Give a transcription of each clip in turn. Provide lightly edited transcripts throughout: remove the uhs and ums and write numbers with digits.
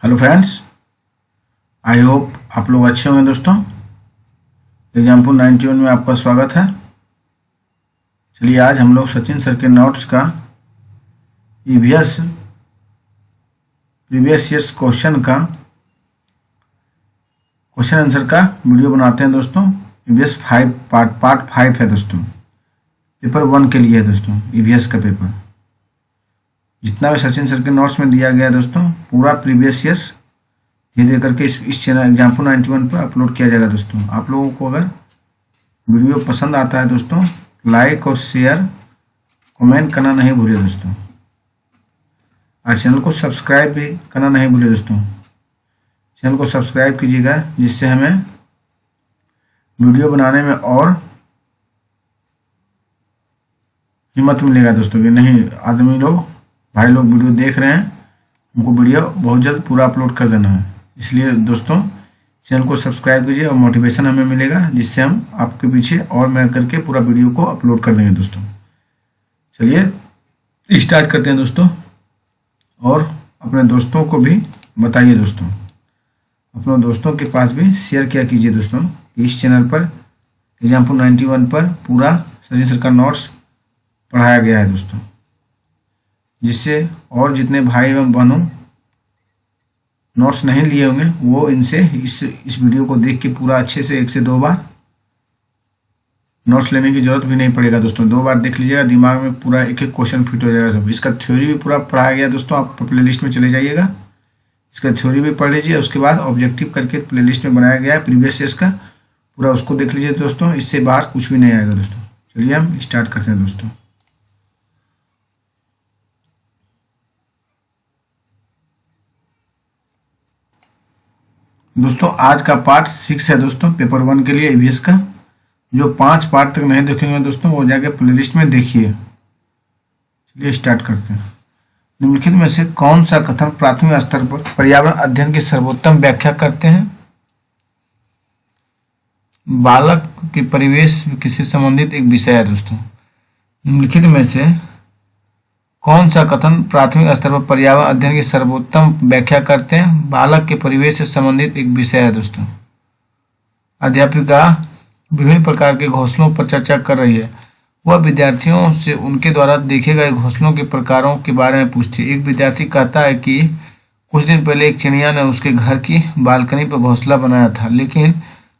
Hello friends, I hope आप लोग अच्छे होंगे। दोस्तों, एग्जाम्पल 91 में आपका स्वागत है। चलिए आज हम लोग सचिन सर के नोट्स का EVS previous years question answer का वीडियो बनाते हैं। दोस्तों, ईवीएस 5 पार्ट 5 है। दोस्तों, पेपर 1 के लिए है। दोस्तों, ईवीएस का पेपर जितना भी सचिन सर के नोट्स में दिया गया है दोस्तों, पूरा प्रीवियस ईयर्स धीरे करके इस चैनल एग्जाम्पल 91 पर अपलोड किया जाएगा। दोस्तों, आप लोगों को अगर वीडियो पसंद आता है दोस्तों, लाइक और शेयर कमेंट करना नहीं भूलिए। दोस्तों, और चैनल को सब्सक्राइब भी करना नहीं भूलिए। दोस्तों, चैनल को सब्सक्राइब कीजिएगा, जिससे हमें वीडियो बनाने में और हिम्मत मिलेगा। दोस्तों, कि नहीं आदमी लोग भाई लोग वीडियो देख रहे हैं, उनको वीडियो बहुत जल्द पूरा अपलोड कर देना है। इसलिए दोस्तों, चैनल को सब्सक्राइब कीजिए और मोटिवेशन हमें मिलेगा, जिससे हम आपके पीछे और मेहनत करके पूरा वीडियो को अपलोड कर देंगे। दोस्तों, चलिए स्टार्ट करते हैं। दोस्तों, और अपने दोस्तों को भी बताइए। दोस्तों, अपने दोस्तों के पास भी शेयर किया कीजिए। दोस्तों, इस चैनल पर एग्जाम्पल 91 पर पूरा सचिन सर का नोट्स पढ़ाया गया है। दोस्तों, जिससे और जितने भाई एवं बहनों नोट्स नहीं लिए होंगे, वो इनसे इस वीडियो को देख के पूरा अच्छे से 1 से 2 बार नोट्स लेने की जरूरत भी नहीं पड़ेगा। दोस्तों, 2 बार देख लीजिएगा, दिमाग में पूरा एक एक क्वेश्चन फिट हो जाएगा। सब इसका थ्योरी भी पूरा पढ़ाया गया। दोस्तों, आप प्लेलिस्ट में चले जाइएगा, इसका थ्योरी भी पढ़ लीजिए। उसके बाद ऑब्जेक्टिव करके प्लेलिस्ट में बनाया गया है प्रीवियस ईयर्स का, पूरा उसको देख लीजिए। दोस्तों, इससे बाहर कुछ भी नहीं आएगा। दोस्तों, चलिए हम स्टार्ट करते हैं। दोस्तों, आज का पार्ट 6 है। दोस्तों, पेपर 1 के लिए ईवीएस का। जो 5 पार्ट तक नहीं देखेंगे दोस्तों, वो जाके प्लेलिस्ट में देखिए। चलिए स्टार्ट करते हैं। निम्नलिखित में से कौन सा कथन प्राथमिक स्तर पर पर्यावरण अध्ययन की सर्वोत्तम व्याख्या करते हैं? बालक के परिवेश से संबंधित एक विषय है। दोस्तों, निम्नलिखित में से कौन सा कथन प्राथमिक स्तर पर पर्यावरण अध्ययन की सर्वोत्तम व्याख्या करते हैं? बालक के परिवेश से संबंधित एक विषय है। दोस्तों, अध्यापिका विभिन्न प्रकार के घोंसलों पर चर्चा कर रही है। वह विद्यार्थियों से उनके द्वारा देखे गए घोंसलों के प्रकारों के बारे में पूछती है। एक विद्यार्थी कहता है कि कुछ दिन पहले एक चिड़िया ने उसके घर की बालकनी पर घोंसला बनाया था, लेकिन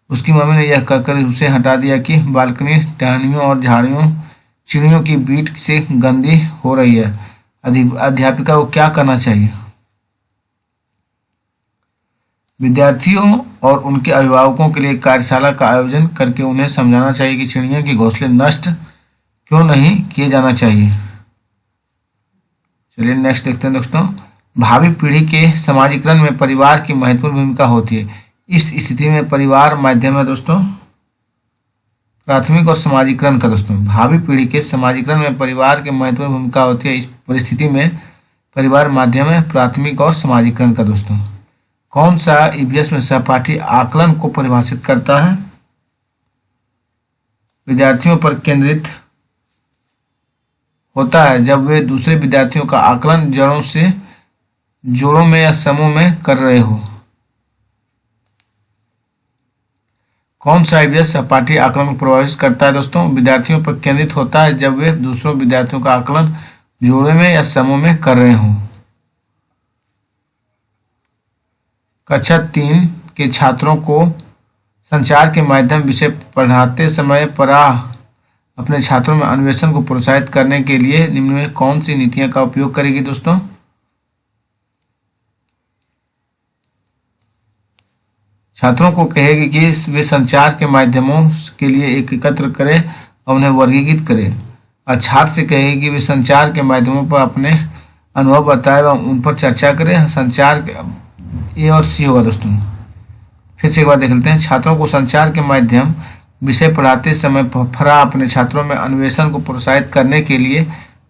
उसकी मम्मी ने यह कहकर उसे हटा दिया कि बालकनी टहनियों और झाड़ियों चिड़ियों की बीट से गंदी हो रही है। अध्यापिका को क्या करना चाहिए? विद्यार्थियों और उनके अभिभावकों के लिए कार्यशाला का आयोजन करके उन्हें समझाना चाहिए कि चिड़ियों के घोंसले नष्ट क्यों नहीं किए जाना चाहिए। चलिए नेक्स्ट देखते हैं। दोस्तों, भावी पीढ़ी के समाजीकरण में परिवार की महत्वपूर्ण भूमिका होती है। इस स्थिति में परिवार माध्यम है। दोस्तों, प्राथमिक और समाजीकरण का। दोस्तों, भावी पीढ़ी के समाजीकरण में परिवार की महत्वपूर्ण भूमिका होती है। इस परिस्थिति में परिवार माध्यम है प्राथमिक और समाजीकरण का। दोस्तों, कौन सा ईवीएस में सहपाठी आकलन को परिभाषित करता है? विद्यार्थियों पर केंद्रित होता है जब वे दूसरे विद्यार्थियों का आकलन जोड़ों में या समूह में कर रहे हो। कौन सा ईवीएस सहपाठी आकलन को प्रभावित करता है? दोस्तों, विद्यार्थियों पर केंद्रित होता है जब वे दूसरों विद्यार्थियों का आकलन जोड़े में या समूह में कर रहे हों। कक्षा 3 के छात्रों को संचार के माध्यम विषय पढ़ाते समय पराह अपने छात्रों में अन्वेषण को प्रोत्साहित करने के लिए निम्न में कौन सी नीतियों का उपयोग करेगी? दोस्तों, छात्रों को कहेगी कि वे संचार के माध्यमों के लिए एकत्र करें और उन्हें वर्गीकृत करें, और छात्र से कहेगी कि वे संचार के माध्यमों पर अपने अनुभव बताएं और उन पर चर्चा करें। संचार ए और सी होगा। दोस्तों, फिर से एक बार देख लेते हैं। छात्रों को संचार के माध्यम विषय पढ़ाते समय फरा अपने छात्रों में अन्वेषण को प्रोत्साहित करने के लिए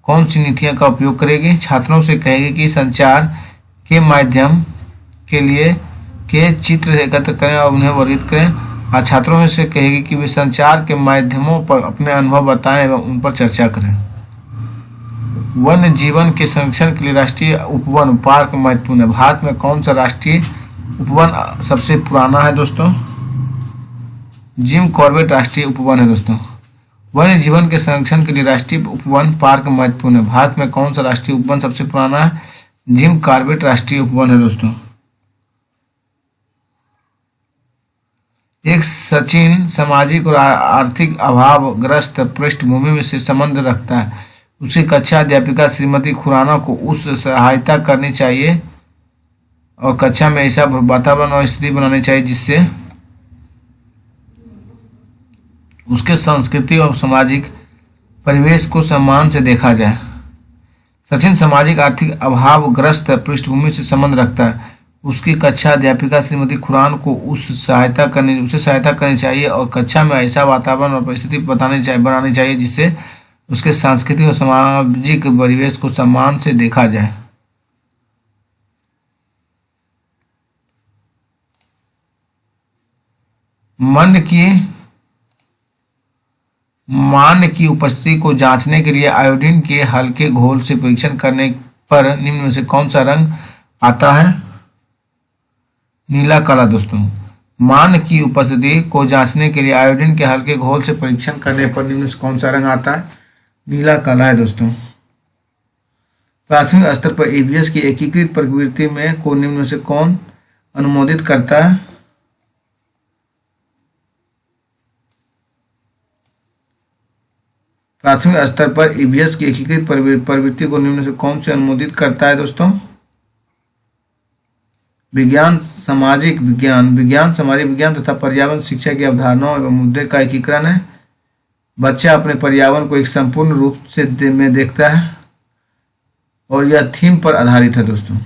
कौन सी नीतियों का उपयोग करेगी? छात्रों से कहेगी कि संचार के माध्यम के लिए के चित्र एकत्र करें और उन्हें वर्गीकृत करें, और छात्रों से कहेगी कि वे संचार के माध्यमों पर अपने अनुभव बताएं एवं उन पर चर्चा करें। वन्य जीवन के संरक्षण के लिए राष्ट्रीय उपवन पार्क महत्वपूर्ण है। भारत में कौन सा राष्ट्रीय उपवन सबसे पुराना है दोस्तों? जिम कॉर्बेट राष्ट्रीय उपवन है दोस्तों। वन्य जीवन के संरक्षण के लिए राष्ट्रीय उपवन पार्क महत्वपूर्ण है। भारत में कौन सा राष्ट्रीय उपवन सबसे पुराना है? जिम कॉर्बेट राष्ट्रीय उपवन है दोस्तों। एक सचिन सामाजिक और आर्थिक अभावग्रस्त पृष्ठभूमि में से संबंध रखता है। उसकी कक्षा अध्यापिका श्रीमती खुराना को उस सहायता करनी चाहिए और कक्षा में ऐसा वातावरण और स्थिति बनानी चाहिए जिससे उसके संस्कृति और सामाजिक परिवेश को सम्मान से देखा जाए। सचिन सामाजिक आर्थिक अभावग्रस्त पृष्ठभूमि से संबंध रखता है। उसकी कक्षा अध्यापिका श्रीमती खुरान को उसे सहायता करनी चाहिए और कक्षा में ऐसा वातावरण और परिस्थिति बनानी चाहिए जिससे उसके सांस्कृतिक और सामाजिक परिवेश को सम्मान से देखा जाए। मान की उपस्थिति को जांचने के लिए आयोडीन के हल्के घोल से परीक्षण करने पर निम्न में से कौन सा रंग आता है? नीला काला दोस्तों। मान की उपस्थिति को जांचने के लिए आयोडीन के हल्के घोल से परीक्षण करने पर निम्न में से कौन सा रंग आता है? नीला काला है दोस्तों। प्राथमिक स्तर पर ईवीएस की एकीकृत प्रवृत्ति में को निम्न में से कौन अनुमोदित करता है? प्राथमिक स्तर पर ईवीएस की एकीकृत प्रवृत्ति को निम्न से कौन से अनुमोदित करता है दोस्तों? विज्ञान सामाजिक विज्ञान तथा पर्यावरण शिक्षा की अवधारणाओं एवं मुद्दे का एकीकरण है। बच्चा अपने पर्यावरण को एक संपूर्ण रूप से में देखता है और यह थीम पर आधारित है दोस्तों।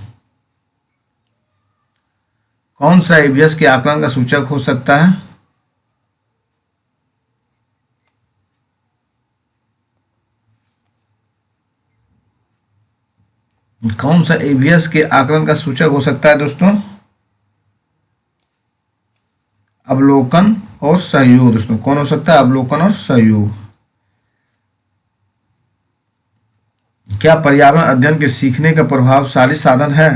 कौन सा ईवीएस के आकलन का सूचक हो सकता है? कौन सा ईवीएस के आकलन का सूचक हो सकता है दोस्तों? अवलोकन और सहयोग दोस्तों। कौन हो सकता है? अवलोकन और सहयोग। क्या पर्यावरण अध्ययन के सीखने का प्रभावशाली साधन है?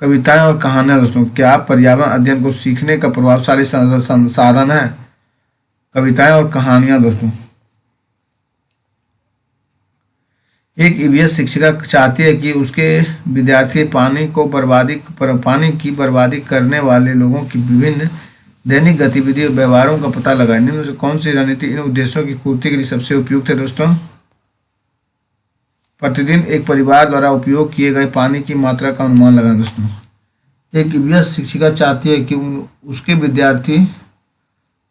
कविताएं और कहानियां दोस्तों। क्या पर्यावरण अध्ययन को सीखने का प्रभावशाली साधन है? कविताएं और कहानियां दोस्तों। एक ईवीएस शिक्षिका चाहती है कि उसके विद्यार्थी पानी की बर्बादी करने वाले लोगों की विभिन्न दैनिक गतिविधि और व्यवहारों का पता लगाए। निम्न में से कौन सी रणनीति इन उद्देश्यों की पूर्ति के लिए सबसे उपयुक्त है दोस्तों? प्रतिदिन एक परिवार द्वारा उपयोग किए गए पानी की मात्रा का अनुमान लगाएं दोस्तों। एक ईवीएस शिक्षिका चाहती है कि उसके विद्यार्थी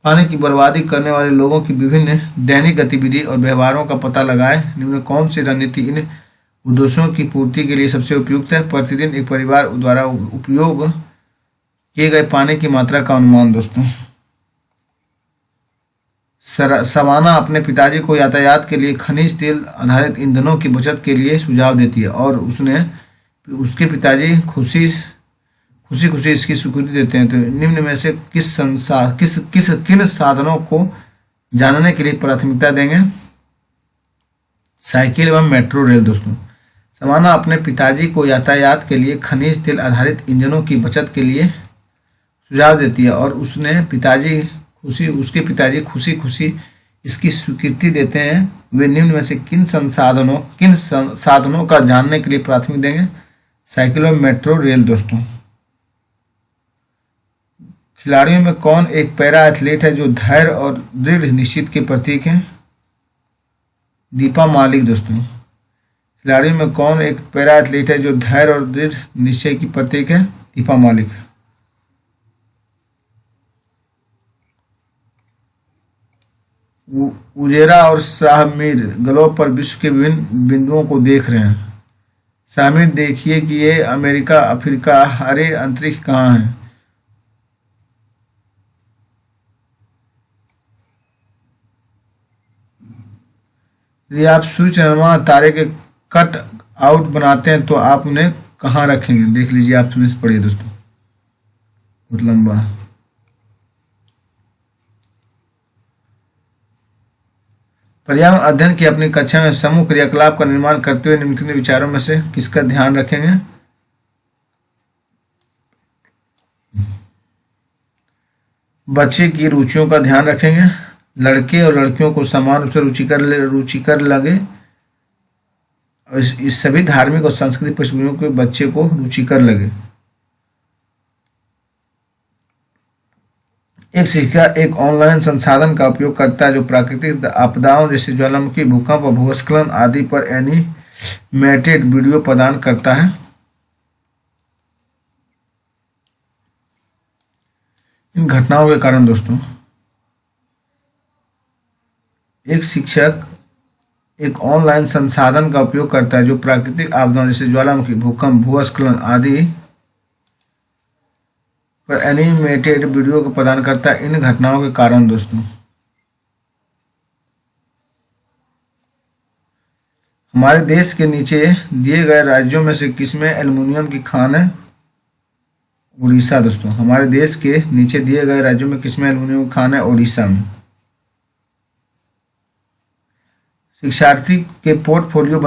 पानी की बर्बादी करने वाले लोगों की विभिन्न दैनिक गतिविधि और व्यवहारों का पता लगाए। निम्न कौन सी रणनीति इन उद्देश्यों की पूर्ति के लिए सबसे उपयुक्त है? प्रतिदिन एक परिवार द्वारा उपयोग किए गए पानी की मात्रा का अनुमान दोस्तों। सवाना अपने पिताजी को यातायात के लिए खनिज तेल आधारित ईंधनों की बचत के लिए सुझाव देती है और उसके पिताजी खुशी इसकी स्वीकृति देते हैं। तो निम्न में से किन साधनों को जानने के लिए प्राथमिकता देंगे? साइकिल एवं मेट्रो रेल दोस्तों। सवाना अपने पिताजी को यातायात के लिए खनिज तेल आधारित इंजनों की बचत के लिए सुझाव देती है और उसके पिताजी खुशी इसकी स्वीकृति देते हैं। वे निम्न में से किन साधनों का जानने के लिए प्राथमिक देंगे? साइकिल और मेट्रो रेल दोस्तों। खिलाड़ियों में कौन एक पैरा एथलीट है जो धैर्य और दृढ़ निश्चय के प्रतीक है? दीपा मालिक दोस्तों। खिलाड़ियों में कौन एक पैरा एथलीट है जो धैर्य और दृढ़ निश्चय की प्रतीक है? दीपा मालिक। उजेरा और शाहमीर ग्लोब पर विश्व के विभिन्न बिंदुओं को देख रहे हैं। शाहमीर देखिए कि ये अमेरिका, अफ्रीका, हरे अंतरिक्ष कहाँ है? यदि आप सूर्य चंद्रमा तारे के कट आउट बनाते हैं तो आप उन्हें कहाँ रखेंगे? देख लीजिए, आप सुनिए, पढ़िए दोस्तों, बहुत लंबा। पर्यावरण अध्ययन की अपनी कक्षा में समूह क्रियाकलाप का निर्माण करते हुए निम्नलिखित विचारों में से किसका ध्यान रखेंगे? बच्चे की रुचियों का ध्यान रखेंगे, लड़के और लड़कियों को समान रूप से रुचिकर लगे, और इस सभी धार्मिक और सांस्कृतिक पृष्ठभूमि के बच्चे को रुचिकर लगे। एक शिक्षक एक ऑनलाइन संसाधन का उपयोग करता है जो प्राकृतिक आपदाओं जैसे ज्वालामुखी, भूकंप और भूस्खलन आदि पर एनिमेटेड वीडियो प्रदान करता है। इन घटनाओं के कारण दोस्तों, एक शिक्षक एक ऑनलाइन संसाधन का उपयोग करता है जो प्राकृतिक आपदाओं जैसे ज्वालामुखी, भूकंप, भूस्खलन आदि पर एनिमेटेड वीडियो को प्रदान करता है। इन घटनाओं के कारण दोस्तों, हमारे देश के नीचे दिए गए राज्यों में से किसमें एल्युमिनियम की खान है? उड़ीसा दोस्तों। हमारे देश के नीचे दिए गए राज्यों में किसमें एल्युमिनियम की खान है? उड़ीसा में। शिक्षार्थियों को पोर्टफोलियो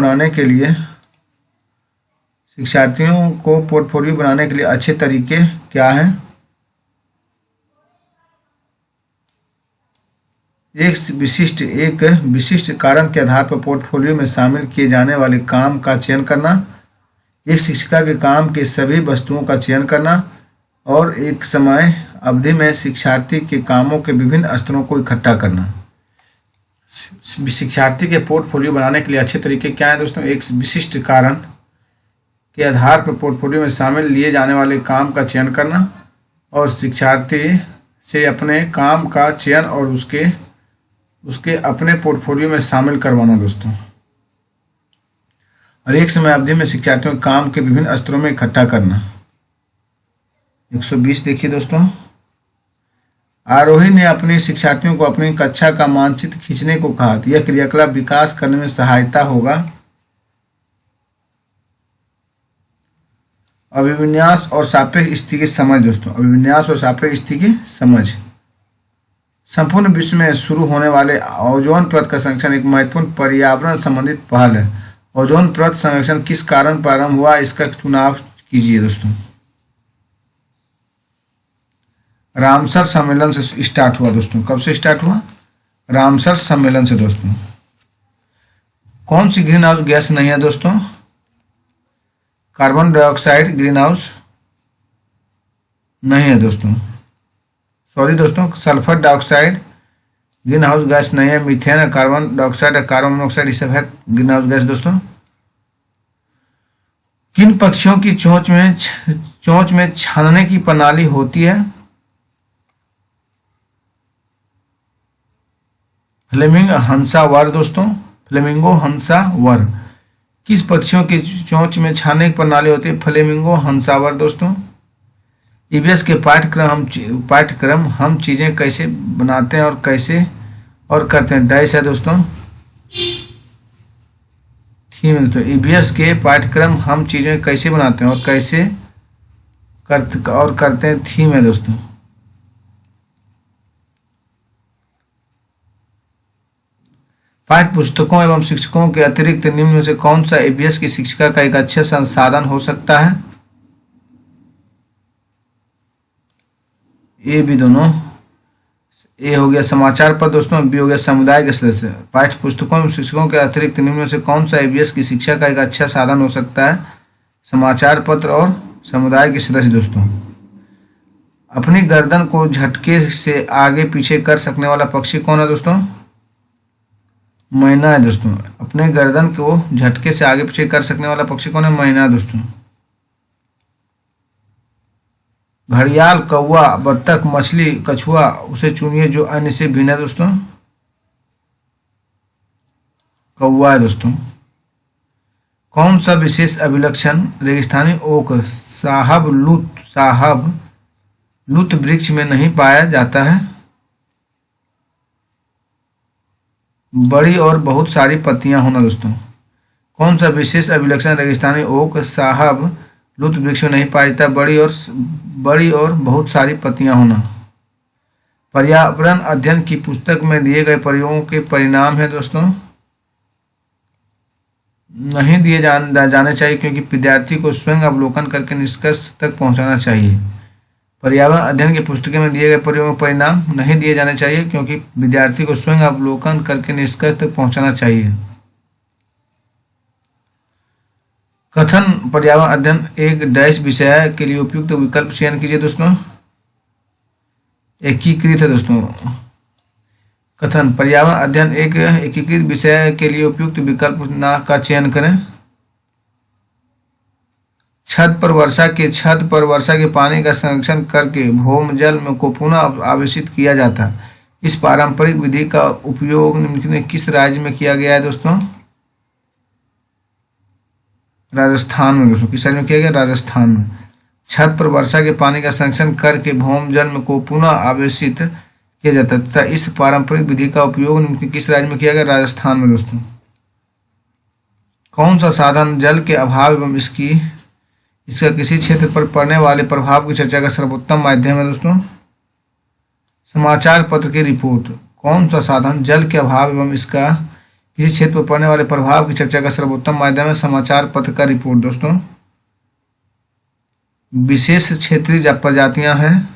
बनाने के लिए अच्छे तरीके क्या हैं? एक विशिष्ट कारण के आधार पर पोर्टफोलियो में शामिल किए जाने वाले काम का चयन करना, एक शिक्षिका के काम के सभी वस्तुओं का चयन करना, और एक समय अवधि में शिक्षार्थी के कामों के विभिन्न स्तरों को इकट्ठा करना। शिक्षार्थी के पोर्टफोलियो बनाने के लिए अच्छे तरीके क्या हैं दोस्तों? एक विशिष्ट कारण के आधार पर पोर्टफोलियो में शामिल लिए जाने वाले काम का चयन करना, और शिक्षार्थी से अपने काम का चयन और उसके अपने पोर्टफोलियो में शामिल करवाना दोस्तों। और एक समय अवधि में शिक्षार्थियों के काम के विभिन्न स्तरों में इकट्ठा करना। 120 देखिए दोस्तों। आरोही ने अपने शिक्षार्थियों को अपनी कक्षा का मानचित्र खींचने को कहा। यह क्रियाकलाप विकास करने में सहायता होगा। अभिविन्यास और सापेक्ष स्थिति की समझ दोस्तों। अभिविन्यास और सापेक्ष स्थिति की समझ। संपूर्ण विश्व में शुरू होने वाले ओजोन परत का संरक्षण एक महत्वपूर्ण पर्यावरण संबंधित पहल है। ओजोन परत संरक्षण किस कारण प्रारंभ हुआ, इसका चुनाव कीजिए दोस्तों। रामसर सम्मेलन से स्टार्ट हुआ दोस्तों। कब से स्टार्ट हुआ? रामसर सम्मेलन से दोस्तों। कौन सी ग्रीन हाउस गैस नहीं है दोस्तों? कार्बन डाइऑक्साइड ग्रीन हाउस नहीं है दोस्तों। सॉरी दोस्तों, sulphur dioxide green house gas नहीं है। मीथेन है, कार्बन डाइऑक्साइड है, कार्बन मोनोऑक्साइड, ये सब है ग्रीन हाउस गैस दोस्तों। किन पक्षियों की चोंच में छानने की प्रणाली होती है? फ्लेमिंगो हंसावर दोस्तों। फ्लेमिंगो हंसावर। किस पक्षियों की चोंच में छानने की प्रणाली होती है? फ्लेमिंगो हंसावर दोस्तों। ईवीएस के पाठ्यक्रम हम चीजें कैसे बनाते हैं और कैसे और करते हैं, डाइस है दोस्तों। थीम तो ईवीएस के पाठ्यक्रम हम चीजें कैसे बनाते हैं और कैसे करते हैं, थीम है दोस्तों। पाठ्य पुस्तकों एवं शिक्षकों के अतिरिक्त निम्न में से कौन सा ईवीएस की शिक्षिका का एक अच्छा संसाधन हो सकता है? ए भी दोनों। ए हो गया समाचार पत्र दोस्तों, बी हो गया समुदाय के सदस्य। पाठ्य पुस्तकों एवं शिक्षकों के अतिरिक्त निम्न में से कौन सा ईवीएस की शिक्षा का एक अच्छा साधन हो सकता है? समाचार पत्र और समुदाय के सदस्य दोस्तों। अपनी गर्दन को झटके से आगे पीछे कर सकने वाला पक्षी कौन है दोस्तों? मैना है दोस्तों। अपने गर्दन को झटके से आगे पीछे कर सकने वाला पक्षी कौन है? मैना दोस्तों। घड़ियाल, कौवा, बत्तख, मछली, कछुआ उसे चुनिए जो अन्य से भिन्न है दोस्तों। कौवा है दोस्तों। कौन सा विशेष अभिलक्षण रेगिस्तानी ओक शाहबलूत वृक्ष में नहीं पाया जाता है? बड़ी और बहुत सारी पत्तियां होना दोस्तों। कौन सा विशेष अभिलक्षण रेगिस्तानी ओक शाहबलूत वृक्ष में नहीं पाया जाता? बड़ी और बहुत सारी पत्तियां होना। पर्यावरण अध्ययन की पुस्तक में दिए गए प्रयोगों के परिणाम है दोस्तों नहीं दिए जाने चाहिए, क्योंकि विद्यार्थी को स्वयं अवलोकन करके निष्कर्ष तक पहुंचाना चाहिए। पर्यावरण अध्ययन की पुस्तक में दिए गए प्रयोगों के परिणाम नहीं दिए जाने चाहिए, क्योंकि विद्यार्थी को स्वयं अवलोकन करके निष्कर्ष तक पहुंचाना चाहिए। कथन पर्यावरण अध्ययन एक डैश विषय के लिए उपयुक्त विकल्प चयन कीजिए दोस्तों। एकीकृत है दोस्तों। कथन पर्यावरण अध्ययन एक एकीकृत विषय के लिए उपयुक्त विकल्प का चयन करें। छत पर वर्षा के पानी का संरक्षण करके भौमजल में को पुनः आवेशित किया जाता है। इस पारंपरिक विधि का उपयोग निम्नलिखित में किस राज्य में किया गया है दोस्तों? राजस्थान में दोस्तों। किस राज्य में किया गया? राजस्थान में। छत पर वर्षा के पानी का संरक्षण करके भौमजल में को पुनः आवेशित किया जाता है तथा इस पारंपरिक विधि का उपयोग निम्नलिखित किस राज्य में किया गया? राजस्थान में दोस्तों। कौन सा साधन जल के अभाव एवं इसका किसी क्षेत्र पर पड़ने वाले प्रभाव की चर्चा का सर्वोत्तम माध्यम है दोस्तों? समाचार पत्र की रिपोर्ट। कौन सा साधन जल के अभाव एवं इसका किसी क्षेत्र पर पड़ने वाले प्रभाव की चर्चा का सर्वोत्तम माध्यम है? समाचार पत्र का रिपोर्ट दोस्तों। विशेष क्षेत्रीय प्रजातियां हैं।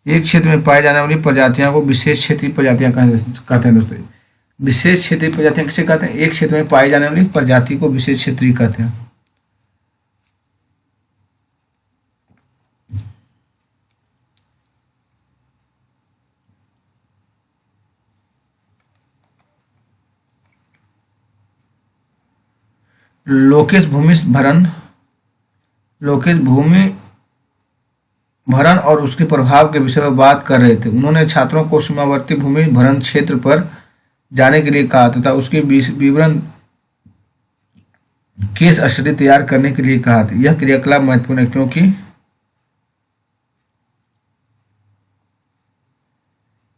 एक क्षेत्र में पाई जाने वाली प्रजातियों को विशेष क्षेत्रीय प्रजातियां कहते हैं दोस्तों। विशेष क्षेत्रीय प्रजातियां किसे कहते हैं? एक क्षेत्र में पाई जाने वाली प्रजाति को विशेष क्षेत्रीय कहते हैं। लोकेश भूमि भरण और उसके प्रभाव के विषय में बात कर रहे थे। उन्होंने छात्रों को सीमावर्ती भूमि भरण क्षेत्र पर जाने के लिए कहा तथा उसके विवरण केस स्टडी तैयार करने के लिए कहा था। यह क्रियाकलाप महत्वपूर्ण है क्योंकि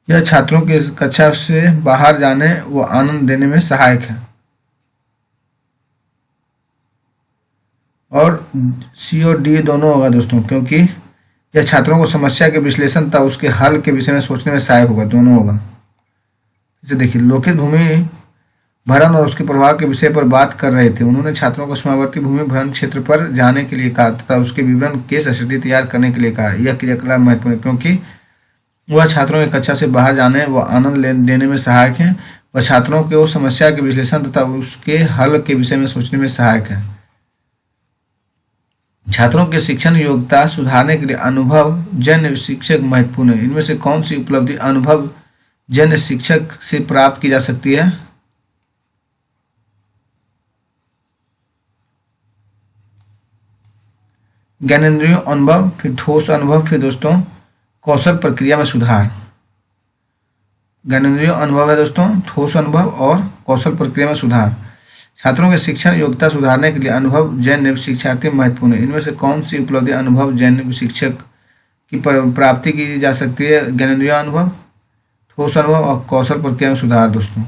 यह छात्रों के कक्षा से बाहर जाने व आनंद देने में सहायक है। और सी और डी दोनों होगा दोस्तों, क्योंकि यह छात्रों को समस्या के विश्लेषण तथा उसके हल के विषय में सोचने में सहायक होगा। दोनों होगा। इसे देखिए, लोकेश भूमि भरण और उसके प्रभाव के विषय पर बात कर रहे थे। उन्होंने छात्रों को सीमावर्ती भूमि भरण क्षेत्र पर जाने के लिए कहा तथा उसके विवरण केस स्टडी तैयार करने के लिए कहा। यह क्रियाकलाप महत्वपूर्ण है क्योंकि वह छात्रों की कक्षा से बाहर जाने व आनंद देने में सहायक है। वह छात्रों को समस्या के विश्लेषण तथा उसके हल के विषय में सोचने में सहायक है। छात्रों के शिक्षण योग्यता सुधारने के लिए अनुभव जन्य शिक्षक महत्वपूर्ण है। इनमें से कौन सी उपलब्धि अनुभव जन्य शिक्षक से प्राप्त की जा सकती है? ज्ञानेंद्रियों अनुभव, फिर ठोस अनुभव, फिर दोस्तों कौशल प्रक्रिया में सुधार। ज्ञानेंद्रियों अनुभव है दोस्तों, ठोस अनुभव और कौशल प्रक्रिया में सुधार। छात्रों के शिक्षण योग्यता सुधारने के लिए अनुभव जन्य शिक्षार्थी महत्वपूर्ण है। इनमें से कौन सी उपलब्धि अनुभव जन्य शिक्षक की प्राप्ति की जा सकती है? ज्ञानेंद्रिय अनुभव, ठोस अनुभव और कौशल प्रक्रिया में सुधार दोस्तों।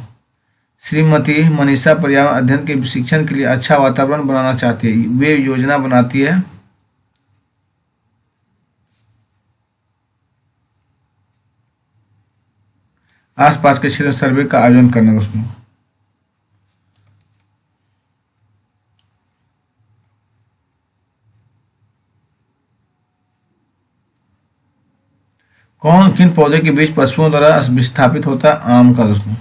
श्रीमती मनीषा पर्यावरण अध्ययन के शिक्षण के लिए अच्छा वातावरण बनाना चाहती है। वे योजना बनाती है आसपास के क्षेत्र में सर्वे का आयोजन करना दोस्तों। किन पौधे के बीज पशुओं द्वारा विस्थापित होता है? आम का दोस्तों।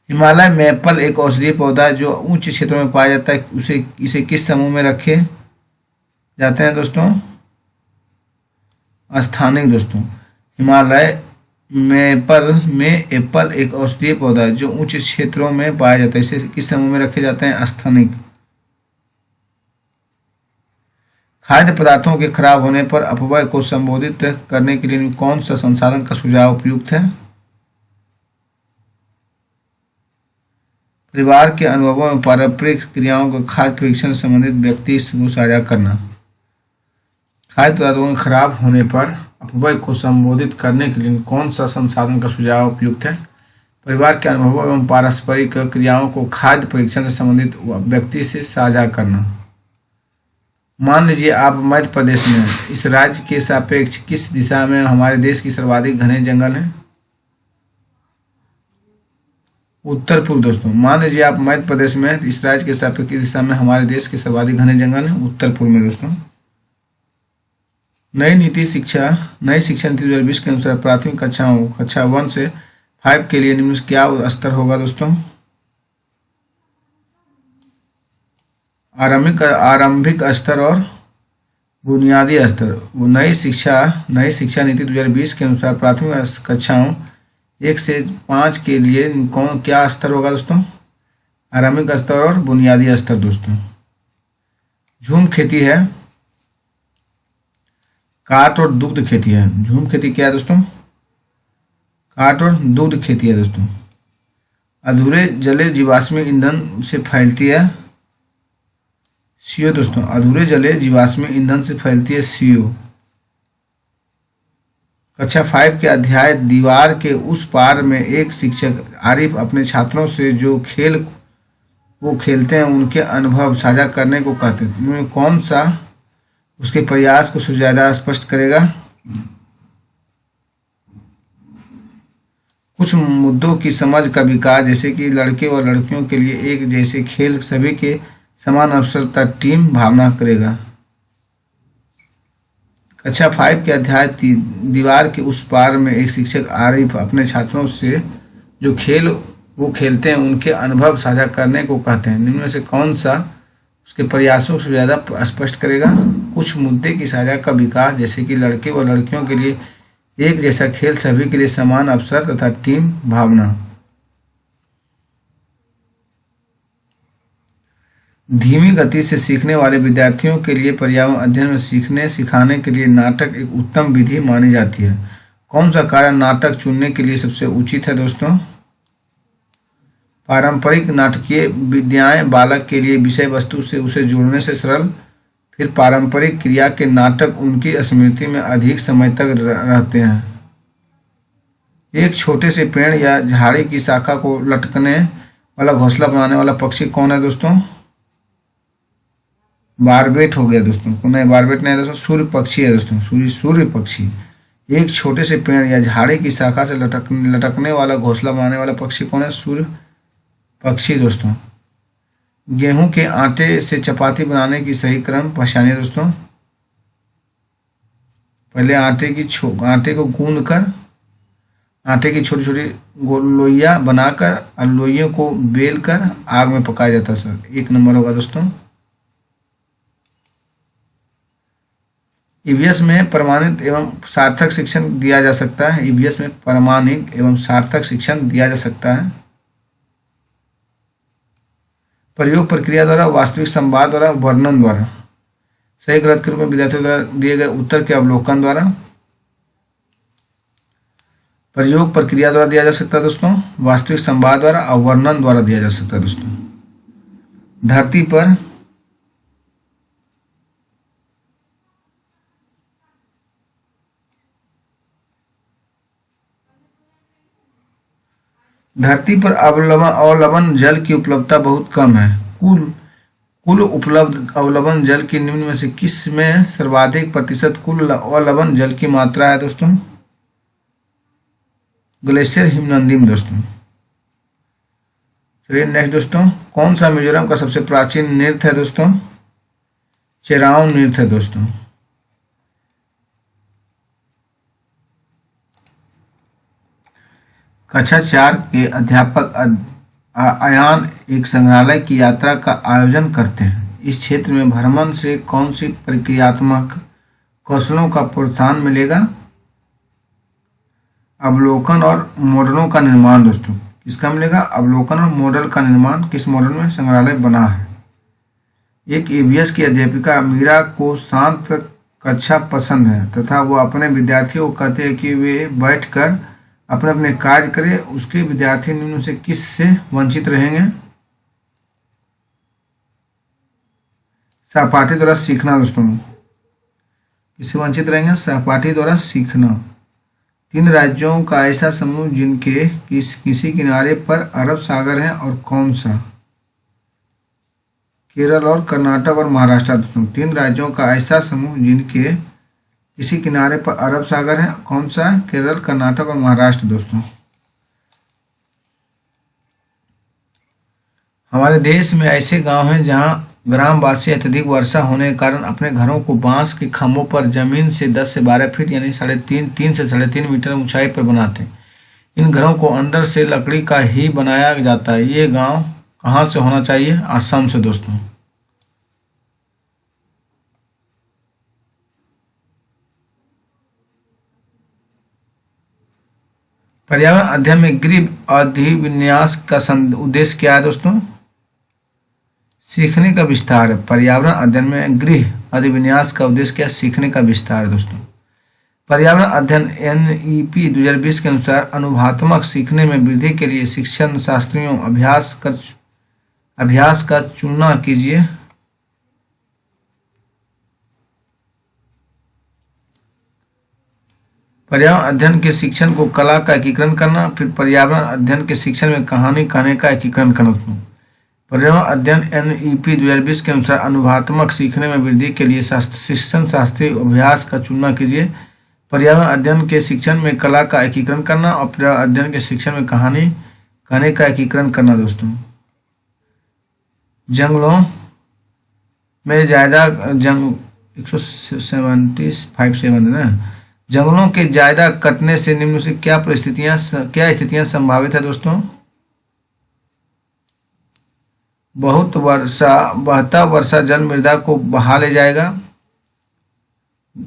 हिमालय मैपल एक औषधीय पौधा है जो उच्च क्षेत्रों में पाया जाता है। इसे किस समूह में रखे जाते हैं दोस्तों? स्थानिक दोस्तों। हिमालय मैपल में एप्पल एक औषधीय पौधा है जो उच्च क्षेत्रों में पाया जाता है। इसे किस समूह में रखे जाते हैं? स्थानिक। खाद्य पदार्थों के खराब होने पर अपव्यय को संबोधित करने के लिए कौन सा संसाधन का सुझाव उपयुक्त है? परिवार के अनुभवों में पारंपरिक क्रियाओं को खाद्य परीक्षण से संबंधित व्यक्ति को साझा करना। खाद्य पदार्थों के खराब होने पर अपव्यय को संबोधित करने के लिए कौन सा संसाधन का सुझाव उपयुक्त है? परिवार के अनुभवों एवं पारस्परिक क्रियाओं को खाद्य परीक्षण से संबंधित व्यक्ति से साझा करना। मान लीजिए आप मध्य प्रदेश में हैं। इस राज्य के सापेक्ष किस दिशा में हमारे देश की सर्वाधिक घने जंगल हैं? उत्तर पूर्व दोस्तों। मान लीजिए आप मध्य प्रदेश में हैं, इस राज्य के सापेक्ष किस दिशा में हमारे देश के सर्वाधिक घने जंगल हैं? उत्तर पूर्व में दोस्तों। नई शिक्षा नीति 2020 के अनुसार प्राथमिक कक्षा 1 से 5 के लिए निम्न क्या स्तर होगा दोस्तों? आरंभिक स्तर और बुनियादी स्तर। वो नई शिक्षा नीति 2020 के अनुसार प्राथमिक कक्षाओं 1 से 5 के लिए क्या स्तर होगा दोस्तों? आरंभिक स्तर और बुनियादी स्तर दोस्तों। झूम खेती है, काट और दुग्ध खेती है। झूम खेती क्या है दोस्तों? काट और दुग्ध खेती है दोस्तों। अधूरे जले जीवाश्मी ईंधन से फैलती है CO दोस्तों। अधूरे जले जीवाश्मी ईंधन से फैलती है CO। कक्षा 5 के अध्याय दीवार के उस पार में एक शिक्षक आरिफ अपने छात्रों से जो खेल वो खेलते हैं उनके अनुभव साझा करने को कहते हैं। इनमें कौन सा उसके प्रयास को सबसे ज्यादा स्पष्ट करेगा? कुछ मुद्दों की समझ का विकास, जैसे कि लड़के और लड़कियों के लिए एक जैसे खेल, सभी के समान अवसर तक टीम भावना करेगा। कक्षा 5 के अध्याय दीवार के उस पार में एक शिक्षक आरिफ अपने छात्रों से जो खेल वो खेलते हैं उनके अनुभव साझा करने को कहते हैं। निम्न में से कौन सा उसके प्रयासों से ज़्यादा स्पष्ट करेगा? कुछ मुद्दे की साझा का विकास, जैसे कि लड़के और लड़कियों के लिए एक जैसा खेल, सभी के लिए समान अवसर तथा टीम भावना। धीमी गति से सीखने वाले विद्यार्थियों के लिए पर्यावरण अध्ययन में सीखने सिखाने के लिए नाटक एक उत्तम विधि मानी जाती है। कौन सा कारण नाटक चुनने के लिए सबसे उचित है दोस्तों? पारंपरिक नाटकीय विद्याएं बालक के लिए विषय वस्तु से उसे जोड़ने से सरल, फिर पारंपरिक क्रिया के नाटक उनकी स्मृति में अधिक समय तक रहते हैं। एक छोटे से पेड़ या झाड़ी की शाखा को लटकने वाला घोंसला बनाने वाला पक्षी कौन है दोस्तों? बारबेट हो गया दोस्तों। नहीं, बारबेट नहीं है दोस्तों, सूर्य पक्षी है दोस्तों। सूर्य पक्षी। एक छोटे से पेड़ या झाड़ी की शाखा से लटकने वाला घोंसला बनाने वाला पक्षी कौन है? सूर्य पक्षी दोस्तों। गेहूं के आटे से चपाती बनाने की सही क्रम पहचानिए दोस्तों। पहले आटे को गूंद कर आटे की छोटी छोटी लोइयां बनाकर और लोइयों को बेल कर आग में पकाया जाता है सर। 1 नंबर होगा दोस्तों। ईवीएस में प्रमाणित एवं सार्थक शिक्षण दिया जा सकता है। ईवीएस में प्रमाणित एवं सार्थक शिक्षण दिया जा सकता है। प्रयोग प्रक्रिया द्वारा, वास्तविक संवाद द्वारा, वर्णन द्वारा। सही गलत के रूप में विद्यार्थियों द्वारा दिए गए उत्तर के अवलोकन द्वारा। प्रयोग प्रक्रिया द्वारा दिया जा सकता है दोस्तों, वास्तविक संवाद द्वारा और वर्णन द्वारा दिया जा सकता है दोस्तों। धरती पर अवलवण जल की उपलब्धता बहुत कम है। कुल उपलब्ध अवलवण जल की निम्न में से किस में सर्वाधिक प्रतिशत कुल अवलवण जल की मात्रा है दोस्तों? ग्लेशियर हिमनदी में दोस्तों। चलिए नेक्स्ट दोस्तों, कौन सा मिजोरम का सबसे प्राचीन नृत्य है दोस्तों? चेराव नृत्य है दोस्तों। कक्षा 4 के अध्यापक अयान एक संग्रहालय की यात्रा का आयोजन करते हैं। इस क्षेत्र में भ्रमण से कौन सी प्रक्रियात्मक कौशलों का प्रोत्साहन मिलेगा? अवलोकन और मॉडलों का निर्माण दोस्तों। किसका मिलेगा? अवलोकन और मॉडल का निर्माण। किस मॉडल में संग्रहालय बना है? एक ईवीएस की अध्यापिका मीरा को शांत कक्षा पसंद है तथा वो अपने विद्यार्थियों को कहते हैं कि वे बैठकर अपने अपने कार्य करें। उसके विद्यार्थी निम्न से किस से वंचित रहेंगे? सहपाठी द्वारा सीखना दोस्तों। किससे वंचित रहेंगे? सहपाठी द्वारा सीखना। 3 राज्यों का ऐसा समूह जिनके किसी किनारे पर अरब सागर है और कौन सा? केरल और कर्नाटक और महाराष्ट्र दोस्तों, तीन राज्यों का ऐसा समूह जिनके इसी किनारे पर अरब सागर है। कौन सा है? केरल, कर्नाटक और महाराष्ट्र दोस्तों। हमारे देश में ऐसे गांव हैं जहां ग्रामवासी अत्यधिक वर्षा होने के कारण अपने घरों को बांस के खंभों पर जमीन से 10 से 12 फीट यानी 3.5 से 3.5 मीटर ऊंचाई पर बनाते हैं। इन घरों को अंदर से लकड़ी का ही बनाया जाता है। ये गांव कहाँ से होना चाहिए? असम से दोस्तों। पर्यावरण अध्ययन में गृह अधिविन्यास का उद्देश्य क्या है दोस्तों? सीखने का विस्तार है। पर्यावरण अध्ययन में गृह अधिविन्यास का उद्देश्य क्या? सीखने का विस्तार है दोस्तों। पर्यावरण अध्ययन NEP 2020 के अनुसार अनुभवात्मक सीखने में वृद्धि के लिए शिक्षण शास्त्रियों अभ्यास का चुनाव कीजिए। पर्यावरण अध्ययन के शिक्षण को कला का एकीकरण करना, फिर पर्यावरण अध्ययन के शिक्षण में कहानी कहने का एकीकरण करना। पर्यावरण अध्ययन NEP 2020 के अनुसार अनुभवात्मक सीखने में वृद्धि के लिए शिक्षण शास्त्रीय अभ्यास का चुनाव कीजिए। पर्यावरण अध्ययन के शिक्षण में कला का एकीकरण करना और पर्यावरण अध्ययन के शिक्षण में कहानी कहने का एकीकरण करना दोस्तों। जंगलों में ज्यादा 175 ना, जंगलों के ज्यादा कटने से निम्न से क्या स्थितियां संभावित है दोस्तों? बहता वर्षा जल मृदा को बहा ले जाएगा।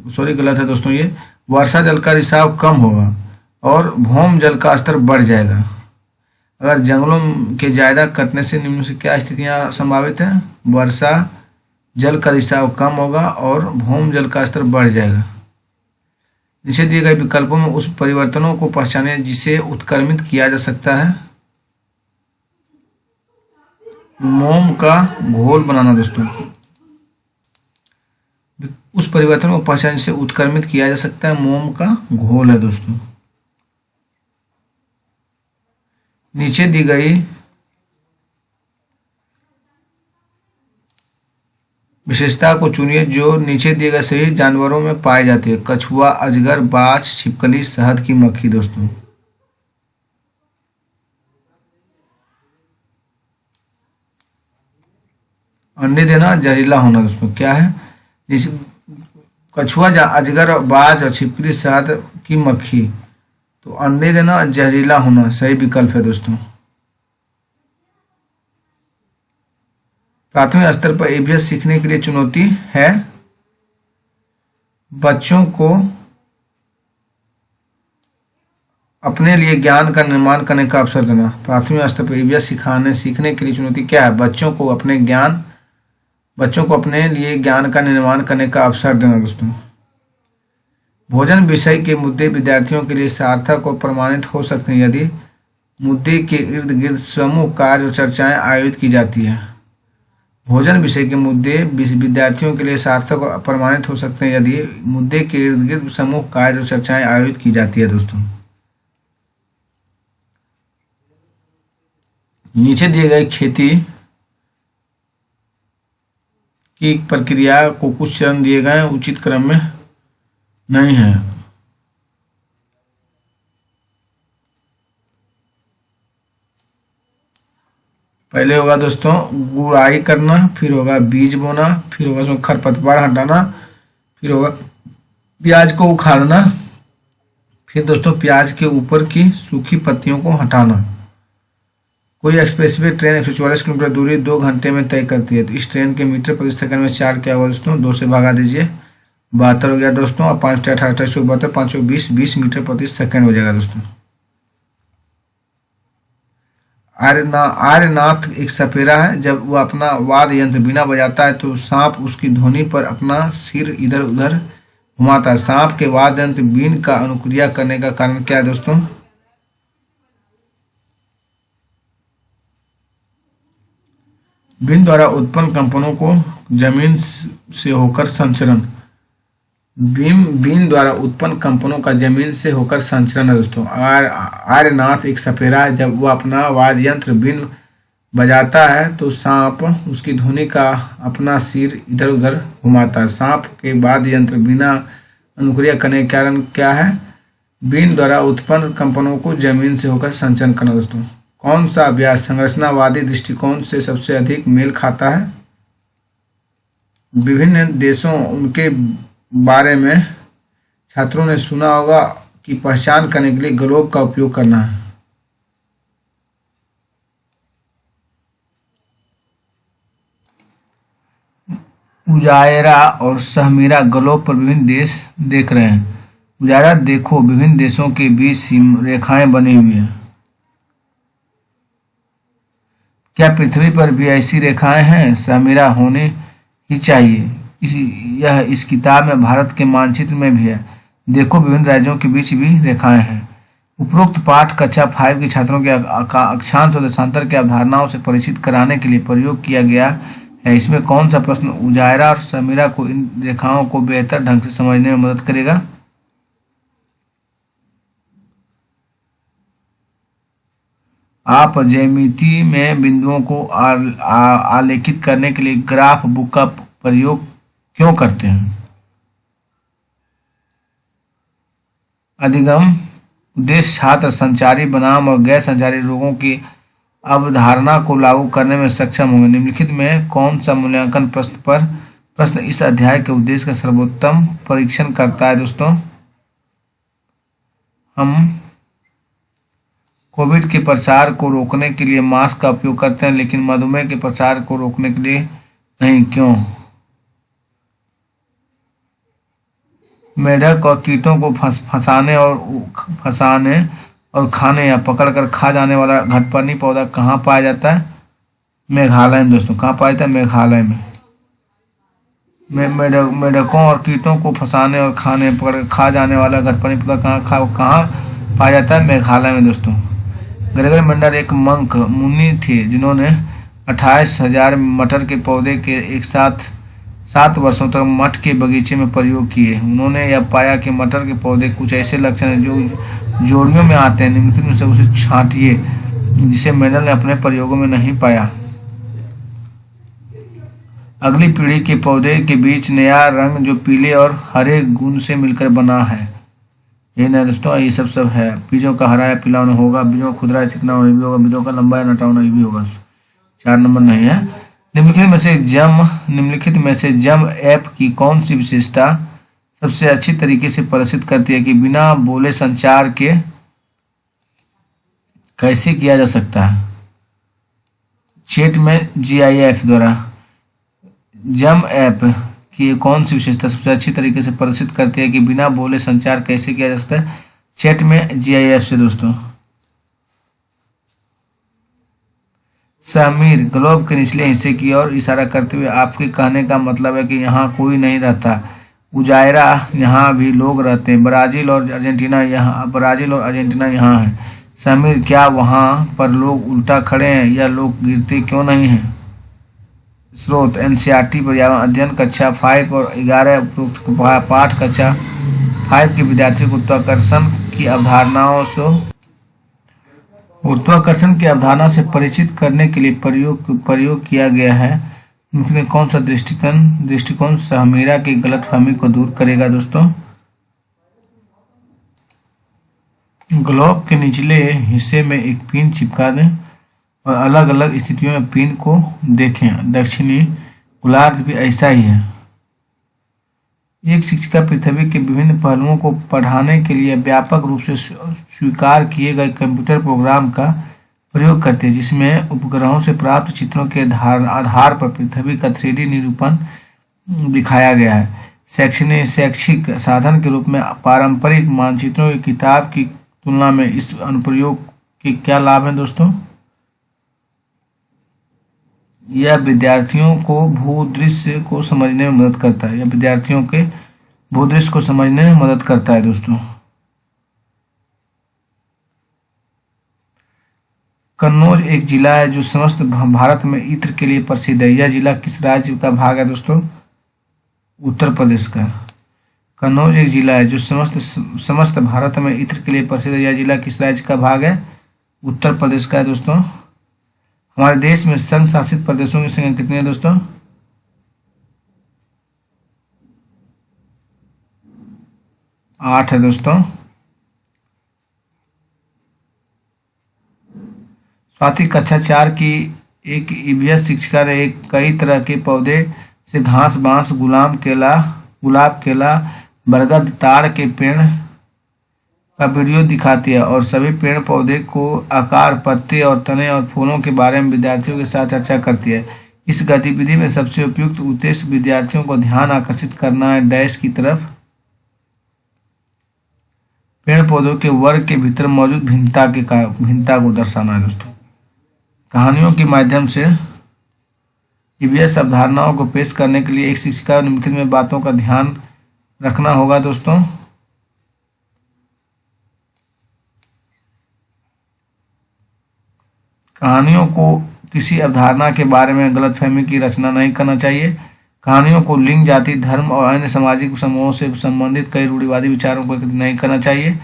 सॉरी, गलत है दोस्तों। ये वर्षा जल का रिसाव कम होगा और भौम जल का स्तर बढ़ जाएगा। अगर जंगलों के ज्यादा कटने से निम्न से क्या स्थितियां संभावित हैं? वर्षा जल का रिसाव कम होगा और भौम जल का स्तर बढ़ जाएगा। नीचे दिए गए विकल्पों में उस परिवर्तनों को पहचाने जिसे उत्क्रमित किया जा सकता है। मोम का घोल बनाना दोस्तों, उस परिवर्तन को पहचान से उत्क्रमित किया जा सकता है। मोम का घोल है दोस्तों। नीचे दी गई विशेषता को चुनिए जो नीचे दिए गए सभी जानवरों में पाई जाती है। कछुआ, अजगर, बाज, छिपकली, शहद की मक्खी दोस्तों। अंडे देना, जहरीला होना दोस्तों। क्या है? कछुआ, अजगर, बाज और छिपकली, शहद की मक्खी। तो अंडे देना, जहरीला होना सही विकल्प है दोस्तों। प्राथमिक स्तर पर ABS सीखने के लिए चुनौती है। बच्चों को अपने लिए ज्ञान का निर्माण करने का अवसर देना। प्राथमिक स्तर पर ABS सीखने के लिए चुनौती क्या है? बच्चों को अपने लिए ज्ञान का निर्माण करने का अवसर देना दोस्तों। भोजन विषय के मुद्दे विद्यार्थियों के लिए सार्थक और प्रमाणित हो सकते हैं यदि मुद्दे के इर्द गिर्द समूह कार्य और चर्चाएं आयोजित की जाती है। भोजन विषय के मुद्दे विद्यार्थियों के लिए सार्थक और प्रमाणित हो सकते हैं यदि मुद्दे के इर्द गिर्द समूह कार्य और चर्चाएं आयोजित की जाती है दोस्तों। नीचे दिए गए खेती की प्रक्रिया को कुछ चरण दिए गए उचित क्रम में नहीं है। पहले होगा दोस्तों गुड़ाई करना, फिर होगा बीज बोना, फिर होगा उसमें खरपतवार हटाना, फिर होगा प्याज को उखाड़ना, फिर दोस्तों प्याज के ऊपर की सूखी पत्तियों को हटाना। कोई एक्सप्रेसवे ट्रेन 144 किलोमीटर दूरी 2 घंटे में तय करती है तो इस ट्रेन के मीटर प्रति सेकंड में 4 क्या होगा दोस्तों? 2 से भगा दीजिए, 72 हो गया दोस्तों। और 5 × 18 = 72, 5 × 20 मीटर प्रति सेकंड हो जाएगा दोस्तों। आर्यनाथ एक सपेरा है। जब वह अपना वाद्य यंत्र बीना बजाता है तो सांप उसकी ध्वनि पर अपना सिर इधर उधर घुमाता है। सांप के वाद्य यंत्र बीन का अनुक्रिया करने का कारण क्या है दोस्तों? बीन द्वारा उत्पन्न कंपनों को जमीन से होकर संचरण। बीन द्वारा उत्पन्न कंपनों का जमीन से होकर संचरण है दोस्तों। आर्यनाथ एक सपेरा है। जब वह अपना वाद्य यंत्र बीन बजाता है तो सांप उसकी धुनी का अपना सिर इधर उधर घुमाता है। सांप के वाद्य यंत्र बिना अनुक्रिया करने के कारण क्या है? बीन द्वारा उत्पन्न कंपनों को जमीन से होकर संचरण करना। दोस्तों, कौन सा अभ्यास संरचनावादी दृष्टिकोण से सबसे अधिक मेल खाता है? विभिन्न देशों उनके बारे में छात्रों ने सुना होगा कि पहचान करने के लिए ग्लोब का उपयोग करना है। उजायरा और सहमीरा ग्लोब पर विभिन्न देश देख रहे हैं। उजायरा देखो विभिन्न देशों के बीच रेखाएं बनी हुई हैं। क्या पृथ्वी पर भी ऐसी रेखाएं हैं? सहमीरा होने ही चाहिए। इस किताब में भारत के मानचित्र में भी है। देखो विभिन्न राज्यों के बीच भी रेखाएं हैं। उपरोक्त पाठ कक्षा 5 के छात्रों के अक्षांश और देशांतर की अवधारणाओं से परिचित कराने के लिए प्रयोग किया गया है। इसमें कौन सा प्रश्न उजायरा और सहमीरा को इन रेखाओं को बेहतर ढंग से समझने में मदद करेगा? आप ज्यामिति में बिंदुओं को आलेखित करने के लिए ग्राफ बुक का प्रयोग क्यों करते हैं? अधिगम उद्देश्य छात्र संचारी बनाम और गैर संचारी रोगों की अवधारणा को लागू करने में सक्षम होंगे। निम्नलिखित में कौन सा मूल्यांकन प्रश्न इस अध्याय के उद्देश्य का सर्वोत्तम परीक्षण करता है? दोस्तों, हम कोविड के प्रसार को रोकने के लिए मास्क का उपयोग करते हैं, लेकिन मधुमेह के प्रसार को रोकने के लिए नहीं, क्यों? मेढक और कीटों को फंसाने और खाने या पकड़कर खा जाने वाला घटपर्णी पौधा कहाँ पाया जाता है? मेघालय में। दोस्तों, कहाँ पाया जाता है? मेघालय में। मेढकों और कीटों को फंसाने और खाने पकड़कर खा जाने वाला घटपर्णी पौधा कहाँ पाया जाता है? मेघालय में। दोस्तों, ग्रेगर मेंडल एक मंक मुनि थे जिन्होंने 28,000 मटर के पौधे के एक साथ 7 वर्षों तक मठ के बगीचे में प्रयोग किए। उन्होंने यह पाया कि मटर के पौधे कुछ ऐसे लक्षण हैं जो जोड़ियों में आते हैं। निम्नलिखित में से उसे छांटिए जिसे मेंडल ने अपने प्रयोगों में नहीं पाया। अगली पीढ़ी के पौधे के बीच नया रंग जो पीले और हरे गुण से मिलकर बना है। ये ना दोस्तों, ये सब है। बीजों का हरा या पीला होना होगा, बीजों का खुदरा या चिकना होना भी होगा, बीजों का लंबा या नटा होना भी होगा। 4 नंबर नहीं है। निम्नलिखित में से जम ऐप की कौन सी विशेषता सबसे अच्छी तरीके से प्रदर्शित करती है कि बिना बोले संचार के कैसे किया जा सकता है? चैट में GIF द्वारा जम ऐप की कौन सी विशेषता सबसे अच्छी तरीके से प्रदर्शित करती है कि बिना बोले संचार कैसे किया जा सकता है? चैट में GIF से। दोस्तों, समीर ग्लोब के निचले हिस्से की ओर इशारा करते हुए, आपके कहने का मतलब है कि यहाँ कोई नहीं रहता। उजायरा, यहाँ भी लोग रहते हैं। ब्राजील और अर्जेंटीना यहाँ है। समीर, क्या वहाँ पर लोग उल्टा खड़े हैं या लोग गिरते क्यों नहीं हैं? स्रोत NCERT पर्यावरण अध्ययन कक्षा 5 और 11 उपरोक्त पाठ कक्षा 5 के विद्यार्थियों को गुरुत्वाकर्षण की अवधारणा से परिचित करने के लिए प्रयोग किया गया है। इनमें कौन सा दृष्टिकोण सहमीरा की गलतफहमी को दूर करेगा? दोस्तों, ग्लोब के निचले हिस्से में एक पिन चिपका दें और अलग अलग स्थितियों में पिन को देखें। दक्षिणी गोलार्ध भी ऐसा ही है। एक शिक्षिका पृथ्वी के विभिन्न पहलुओं को पढ़ाने के लिए व्यापक रूप से स्वीकार किए गए कंप्यूटर प्रोग्राम का प्रयोग करती है, जिसमें उपग्रहों से प्राप्त चित्रों के आधार पर पृथ्वी का 3D निरूपण दिखाया गया है। शैक्षिक साधन के रूप में पारंपरिक मानचित्रों की किताब की तुलना में इस अनुप्रयोग के क्या लाभ हैं? दोस्तों, यह विद्यार्थियों को भूदृश्य को समझने में मदद करता है। दोस्तों, कन्नौज एक जिला है जो समस्त भारत में इत्र के लिए प्रसिद्ध है। यह जिला किस राज्य का भाग है? दोस्तों, उत्तर प्रदेश का। कन्नौज एक जिला है जो समस्त भारत में इत्र के लिए प्रसिद्ध है। यह जिला किस राज्य का भाग है? उत्तर प्रदेश का है। दोस्तों, हमारे देश में संघ शासित प्रदेशों की संख्या कितनी है दोस्तों? 8 है दोस्तों। साथ ही कक्षा 4 की एक ईवीएस शिक्षिका ने कई तरह के पौधे से घास, बांस, गुलाब केला, बरगद, ताड़ के पेड़ का वीडियो दिखाती है और सभी पेड़ पौधे को आकार, पत्ते और तने और फूलों के बारे में विद्यार्थियों के साथ चर्चा करती है। इस गतिविधि में सबसे उपयुक्त उद्देश्य विद्यार्थियों को ध्यान आकर्षित करना है डैश की तरफ, पेड़ पौधों के वर्ग के भीतर मौजूद भिन्नता को दर्शाना है दोस्तों। कहानियों के माध्यम से ईवीएस अवधारणाओं को पेश करने के लिए एक शिक्षिका निम्नलिखित में बातों का ध्यान रखना होगा दोस्तों। कहानियों को किसी अवधारणा के बारे में गलतफहमी की रचना नहीं करना चाहिए। कहानियों को लिंग, जाति, धर्म और अन्य सामाजिक समूहों से संबंधित कई रूढ़िवादी विचारों को एकत्रित नहीं करना चाहिए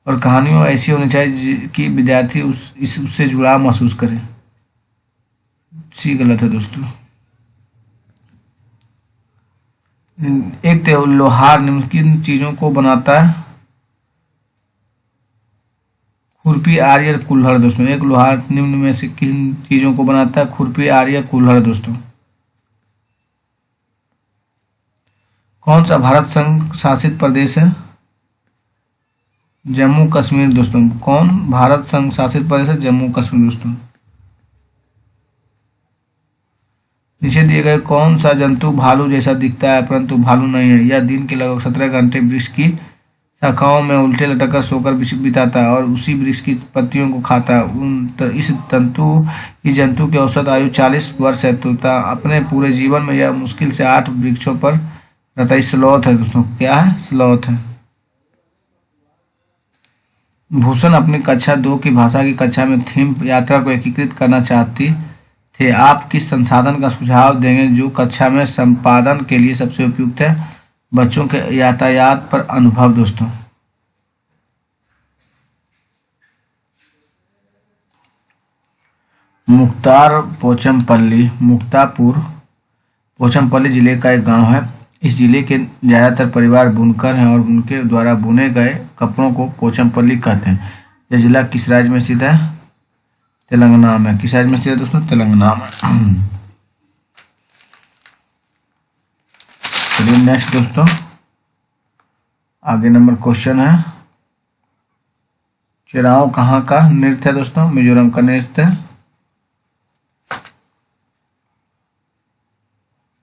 और कहानियों ऐसी होनी चाहिए कि विद्यार्थी उससे जुड़ाव महसूस करें। सी गलत है दोस्तों। एक लोहार निम्नलिखित चीजों को बनाता है। खुरपी, आरियर, कुल्हड़ दोस्तों। एक लोहार निम्न में से किन चीजों को बनाता है? खुरपी, आरियर, कुल्हड़ दोस्तों। कौन सा भारत संघ शासित प्रदेश है? जम्मू कश्मीर दोस्तों। कौन भारत संघ शासित प्रदेश है? जम्मू कश्मीर दोस्तों। नीचे दिए गए कौन सा जंतु भालू जैसा दिखता है परंतु भालू नहीं है? यह दिन के लगभग 17 घंटे वृक्ष की शाखाओं में उल्टे लटक सोकर बिताता है और उसी वृक्ष की पत्तियों को खाता है। इस जंतु की औसत आयु 40 वर्ष है तो अपने पूरे जीवन में यह मुश्किल से 8 वृक्षों पर रहता है। स्लॉथ है दोस्तों। क्या है? स्लॉथ है। भूषण अपनी कक्षा 2 की भाषा की कक्षा में थीम यात्रा को एकीकृत करना चाहती थे। आप किस संसाधन का सुझाव देंगे जो कक्षा में संपादन के लिए सबसे उपयुक्त है? बच्चों के यातायात पर अनुभव दोस्तों। मुक्तापुर पोचमपल्ली जिले का एक गांव है। इस जिले के ज्यादातर परिवार बुनकर हैं और उनके द्वारा बुने गए कपड़ों को पोचमपल्ली कहते हैं। यह जिला किस राज्य में स्थित है? तेलंगाना में। किस राज्य में स्थित है दोस्तों? तेलंगाना में। चलिए नेक्स्ट दोस्तों, आगे नंबर क्वेश्चन है, चिराओ कहाँ का नृत्य है दोस्तों? मिजोरम का नृत्य।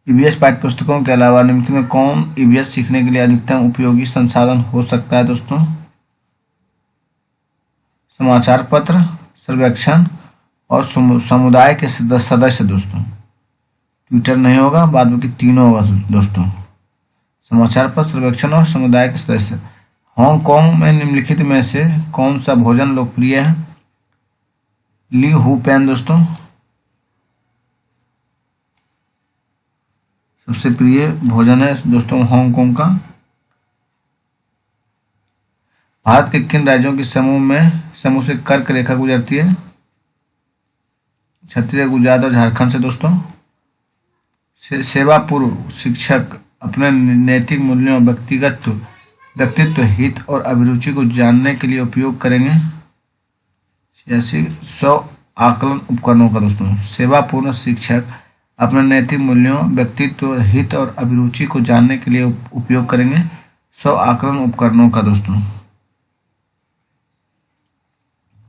ईवीएस पाठ्य पुस्तकों के अलावा निम्नलिखित में कौन ईवीएस सीखने के लिए अधिकतम उपयोगी संसाधन हो सकता है दोस्तों? समाचार पत्र, सर्वेक्षण और समुदाय के सदस्य दोस्तों। ट्विटर नहीं होगा, बाद में तीनों होगा दोस्तों। समाचार पत्र, सर्वेक्षण और समुदाय के सदस्य। हांगकांग में निम्नलिखित में से कौन सा भोजन लोकप्रिय है? ली हू पैन दोस्तों। सबसे प्रिय भोजन है दोस्तों हांगकांग का। भारत के किन राज्यों के समूह से कर्क रेखा गुजरती है? छत्तीसगढ़, गुजरात और झारखंड से दोस्तों। सेवा पूर्व शिक्षक अपने नैतिक मूल्यों, व्यक्तित्व, हित और अभिरुचि को जानने के लिए उपयोग करेंगे 100 आकलन उपकरणों का दोस्तों। सेवापूर्ण शिक्षक अपने नैतिक मूल्यों, व्यक्तित्व, हित और अभिरुचि को जानने के लिए उपयोग करेंगे 100 आकलन उपकरणों का दोस्तों।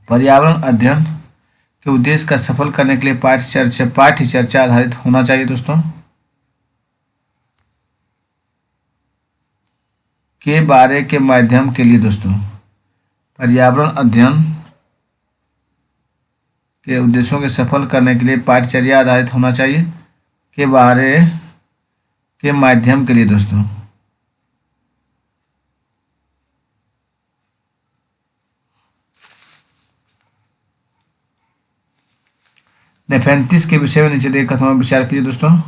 पर्यावरण अध्ययन के उद्देश्य का सफल करने के लिए पाठ्य चर्चा आधारित होना चाहिए दोस्तों। के बारे के माध्यम के लिए दोस्तों, पर्यावरण अध्ययन के उद्देश्यों के सफल करने के लिए पाठ्यचर्या आधारित होना चाहिए के बारे के माध्यम के लिए दोस्तों। नेफेंथिस के विषय में नीचे दिए कथनों पर विचार कीजिए दोस्तों।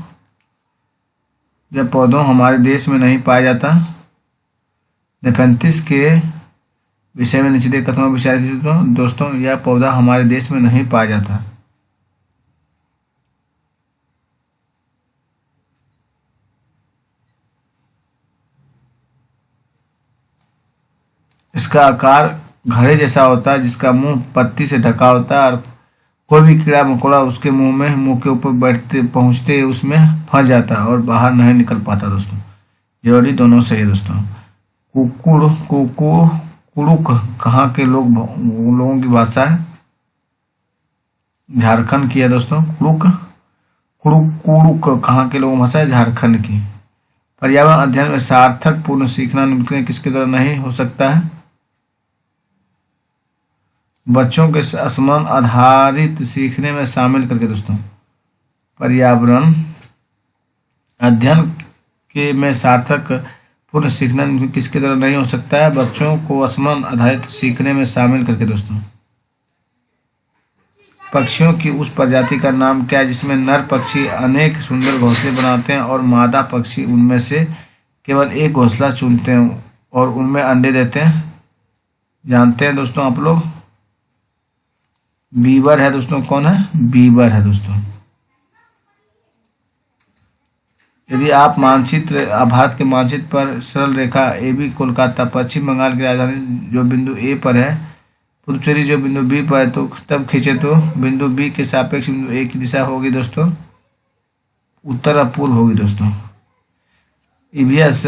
जब पौधों हमारे देश में नहीं पाया जाता। नेफेंथिस के विषय में नीचे दिए कथनों पर विचार कीजिए दोस्तों। यह पौधा हमारे देश में नहीं पाया जाता। इसका आकार घड़े जैसा होता है, जिसका मुंह पत्ती से ढका होता है, और कोई भी कीड़ा मकोड़ा उसके मुंह के ऊपर बैठते पहुंचते उसमें फंस जाता है और बाहर नहीं निकल पाता दोस्तों। ये वाली दोनों सही है दोस्तों। कुड़ुक कहाँ के लोगों की भाषा है? झारखंड की है दोस्तों। कुड़ुक कहाँ के लोगों की भाषा है? झारखंड की। पर्यावरण अध्ययन में सार्थक पूर्ण सीखना निम्नलिखित में किसके द्वारा नहीं हो सकता है? बच्चों के असमान आधारित सीखने में शामिल करके दोस्तों। पर्यावरण अध्ययन के में सार्थक पूर्ण सीखना किसके द्वारा नहीं हो सकता है? बच्चों को असमान आधारित सीखने में शामिल करके दोस्तों। पक्षियों की उस प्रजाति का नाम क्या है जिसमें नर पक्षी अनेक सुंदर घोंसले बनाते हैं और मादा पक्षी उनमें से केवल एक घोंसला चुनते हैं और उनमें अंडे देते हैं? जानते हैं दोस्तों आप लोग? बीबर है दोस्तों। कौन है? बीबर है दोस्तों। यदि आप भारत के मानचित्र पर सरल रेखा AB कोलकाता पश्चिम बंगाल की राजधानी जो बिंदु A पर है, पुदुचेरी जो बिंदु B पर है, तो तब खींचे तो बिंदु B के सापेक्ष बिंदु A की दिशा होगी दोस्तों उत्तर और पूर्व होगी दोस्तों। EVS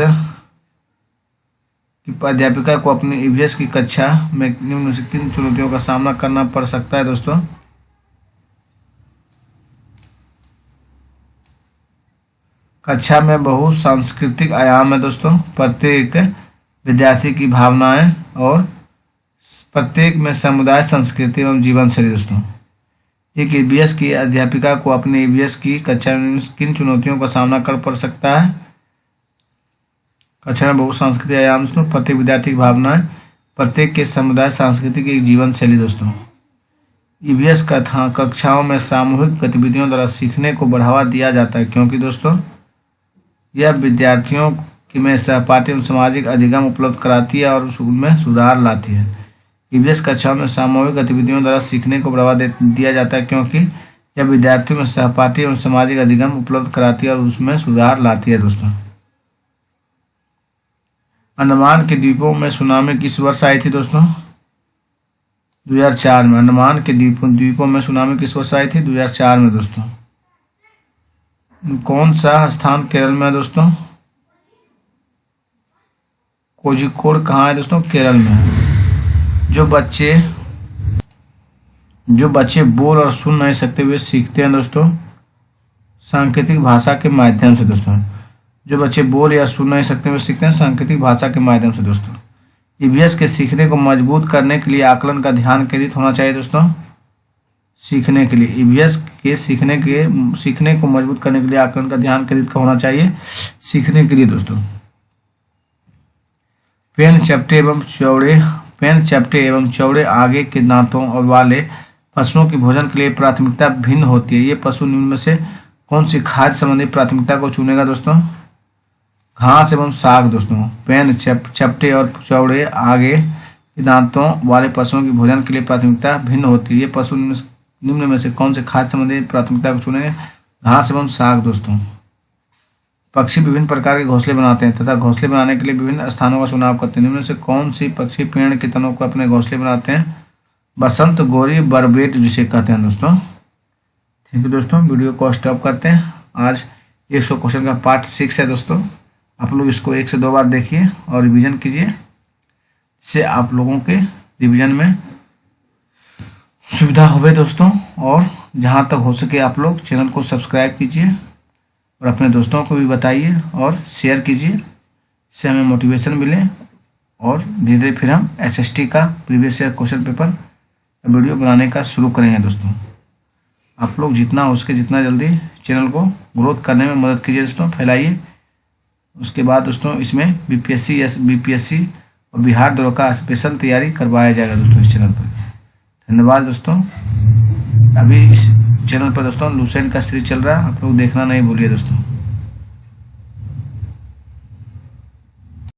की अध्यापिका को अपनी EVS की कक्षा में निम्न से किन चुनौतियों का सामना करना पड़ सकता है दोस्तों? कक्षा में बहु सांस्कृतिक आयाम है दोस्तों। प्रत्येक विद्यार्थी की भावनाएं और प्रत्येक में समुदाय संस्कृति एवं जीवन शैली दोस्तों। एक EVS की अध्यापिका को अपने EVS की कक्षा में किन चुनौतियों का सामना कर पड़ सकता है? कक्षा में बहु सांस्कृतिक आयाम दोस्तों। प्रत्येक विद्यार्थी की भावनाएं, प्रत्येक के समुदाय सांस्कृतिक एक जीवन शैली दोस्तों। EVS कक्षाओं में सामूहिक गतिविधियों द्वारा सीखने को बढ़ावा दिया जाता है क्योंकि दोस्तों यह विद्यार्थियों में सहपाठी एवं सामाजिक अधिगम उपलब्ध कराती है और उनमें सुधार लाती है। EVS कक्षाओं में सामूहिक गतिविधियों द्वारा सीखने को बढ़ावा दिया जाता है क्योंकि यह विद्यार्थियों में सहपाठी एवं सामाजिक अधिगम उपलब्ध कराती है और उसमें सुधार लाती है दोस्तों। अंडमान के द्वीपों में सुनामी किस वर्ष आई थी दोस्तों? 2004 में। अंडमान के द्वीपों में सुनामी किस वर्ष आई थी? 2004 में दोस्तों। कौन सा स्थान केरल में है दोस्तों? कोझिकोड कहाँ है दोस्तों? केरल में है। जो बच्चे बोल और सुन नहीं सकते वे सीखते हैं दोस्तों सांकेतिक भाषा के माध्यम से दोस्तों। जो बच्चे बोल या सुन नहीं सकते वे सीखते हैं सांकेतिक भाषा के माध्यम से दोस्तों। EVS के सीखने को मजबूत करने के लिए आकलन का ध्यान केंद्रित होना चाहिए दोस्तों। सीखने के लिए EVS के सीखने को मजबूत करने के लिए आकलन का ध्यान केंद्रित होना चाहिए सीखने के लिए दोस्तों। पेन चपटे एवं चौड़े आगे के दांतों और वाले पशुओं की भोजन के लिए प्राथमिकता भिन्न होती है। ये पशु निम्न में से कौन सी खाद्य संबंधी प्राथमिकता को चुनेगा दोस्तों? घास एवं साग दोस्तों। पेन चपटे और चौड़े आगे के दांतों वाले पशुओं की भोजन के लिए प्राथमिकता भिन्न होती है। ये पशु निम्न में से कौन से खाद्य संबंधी प्राथमिकता को चुनेंगे? घास एवं साग दोस्तों। पक्षी विभिन्न प्रकार के घोंसले बनाते हैं तथा घोंसले बनाने के लिए विभिन्न स्थानों का चुनाव करते हैं। निम्न से कौन सी पक्षी पेड़ के तनों को अपने घोंसले बनाते हैं? बसंत गोरी बरबेट जिसे कहते हैं दोस्तों। ठीक है दोस्तों, वीडियो को स्टॉप करते हैं। आज 100 क्वेश्चन का पार्ट 6 है दोस्तों। आप लोग इसको 1 से 2 बार देखिए और रिवीजन कीजिए, इससे आप लोगों के रिवीजन में सुविधा होवे दोस्तों। और जहाँ तक हो सके आप लोग चैनल को सब्सक्राइब कीजिए और अपने दोस्तों को भी बताइए और शेयर कीजिए, इससे हमें मोटिवेशन मिले और धीरे धीरे फिर हम SST का previous year question paper video बनाने का शुरू करेंगे दोस्तों। आप लोग जितना हो सके जितना जल्दी चैनल को ग्रोथ करने में मदद कीजिए दोस्तों, फैलाइए। उसके बाद दोस्तों इसमें BPSC और बिहार दरोगा स्पेशल तैयारी करवाया जाएगा दोस्तों इस चैनल पर। धन्यवाद दोस्तों। अभी इस चैनल पर दोस्तों लुसेंट का सीरीज चल रहा है, आप लोग देखना नहीं भूलिए दोस्तों।